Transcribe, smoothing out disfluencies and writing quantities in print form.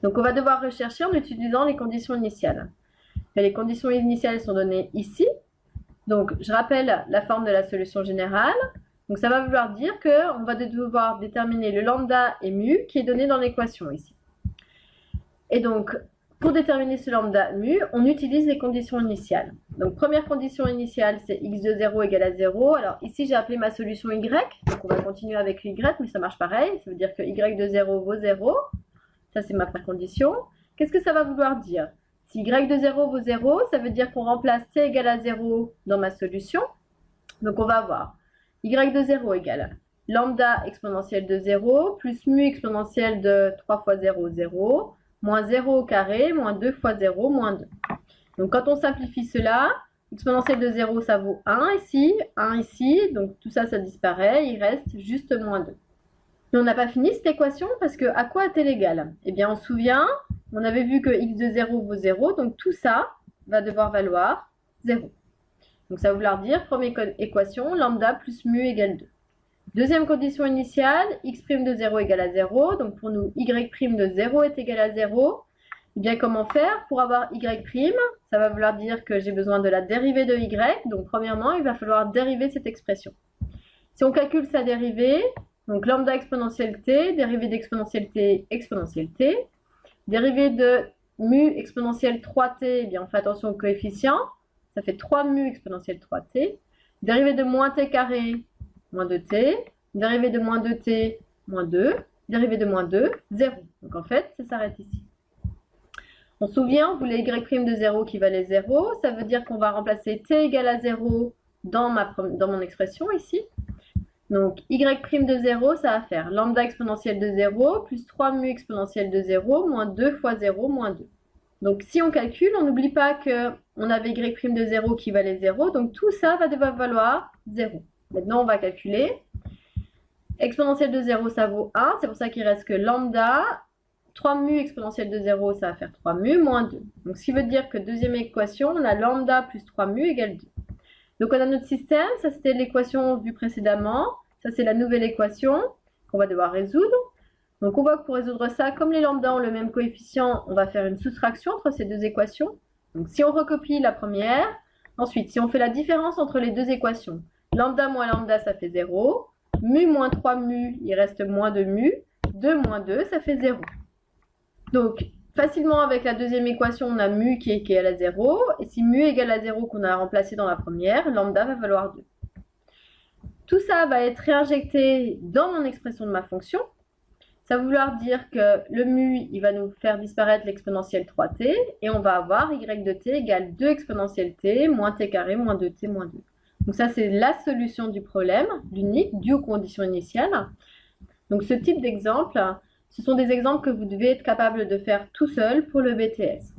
Donc on va devoir rechercher en utilisant les conditions initiales. Et les conditions initiales sont données ici. Donc je rappelle la forme de la solution générale. Donc ça va vouloir dire qu'on va devoir déterminer le lambda et mu qui est donné dans l'équation ici. Et donc pour déterminer ce lambda mu, on utilise les conditions initiales. Donc première condition initiale, c'est x de 0 égale à 0. Alors ici j'ai appelé ma solution y, donc on va continuer avec y, mais ça marche pareil. Ça veut dire que y de 0 vaut 0. Ça c'est ma première condition. Qu'est-ce que ça va vouloir dire? Si y de 0 vaut 0, ça veut dire qu'on remplace t égale à 0 dans ma solution. Donc on va avoir y de 0 égale lambda exponentielle de 0 plus mu exponentielle de 3 fois 0, 0, moins 0 au carré, moins 2 fois 0, moins 2. Donc quand on simplifie cela, exponentielle de 0, ça vaut 1 ici, donc tout ça, ça disparaît, il reste juste moins 2. Mais on n'a pas fini cette équation parce que à quoi est-elle égale? Eh bien, on se souvient, on avait vu que x de 0 vaut 0, donc tout ça va devoir valoir 0. Donc ça va vouloir dire, première équation, lambda plus mu égale 2. Deuxième condition initiale, x' de 0 égale à 0. Donc pour nous, y' de 0 est égal à 0. Eh bien, comment faire pour avoir y'? Ça va vouloir dire que j'ai besoin de la dérivée de y. Donc premièrement, il va falloir dériver cette expression. Si on calcule sa dérivée, donc lambda exponentielle t, dérivée d'exponentielle t, exponentielle t. Dérivée de mu exponentielle 3t, eh bien on fait attention au coefficient. Ça fait 3 mu exponentielle 3t. Dérivée de moins t carré, moins 2t. Dérivée de moins 2t, moins 2. Dérivée de moins 2, 0. Donc en fait, ça s'arrête ici. On se souvient, on voulait y' de 0 qui valait 0. Ça veut dire qu'on va remplacer t égale à 0 dans mon expression ici. Donc y' de 0, ça va faire lambda exponentielle de 0 plus 3 mu exponentielle de 0 moins 2 fois 0 moins 2. Donc si on calcule, on n'oublie pas qu'on avait y' de 0 qui valait 0. Donc tout ça va devoir valoir 0. Maintenant, on va calculer. Exponentielle de 0, ça vaut 1. C'est pour ça qu'il reste que lambda. 3 mu exponentielle de 0, ça va faire 3 mu moins 2. Donc ce qui veut dire que deuxième équation, on a lambda plus 3 mu égale 2. Donc on a notre système. Ça c'était l'équation vue précédemment. Ça c'est la nouvelle équation qu'on va devoir résoudre. Donc on voit que pour résoudre ça, comme les lambdas ont le même coefficient, on va faire une soustraction entre ces deux équations. Donc si on recopie la première, ensuite si on fait la différence entre les deux équations, lambda moins lambda ça fait 0, mu moins 3 mu, il reste moins de mu, 2 moins 2 ça fait 0. Donc facilement avec la deuxième équation, on a mu qui est égal à 0, et si mu est égal à 0 qu'on a remplacé dans la première, lambda va valoir 2. Tout ça va être réinjecté dans mon expression de ma fonction. Ça va vouloir dire que le mu, il va nous faire disparaître l'exponentielle 3t, et on va avoir y de t égale 2 exponentielle t moins t carré moins 2t moins 2. Donc ça, c'est la solution du problème, l'unique, due aux conditions initiales. Donc ce type d'exemple, ce sont des exemples que vous devez être capable de faire tout seul pour le BTS.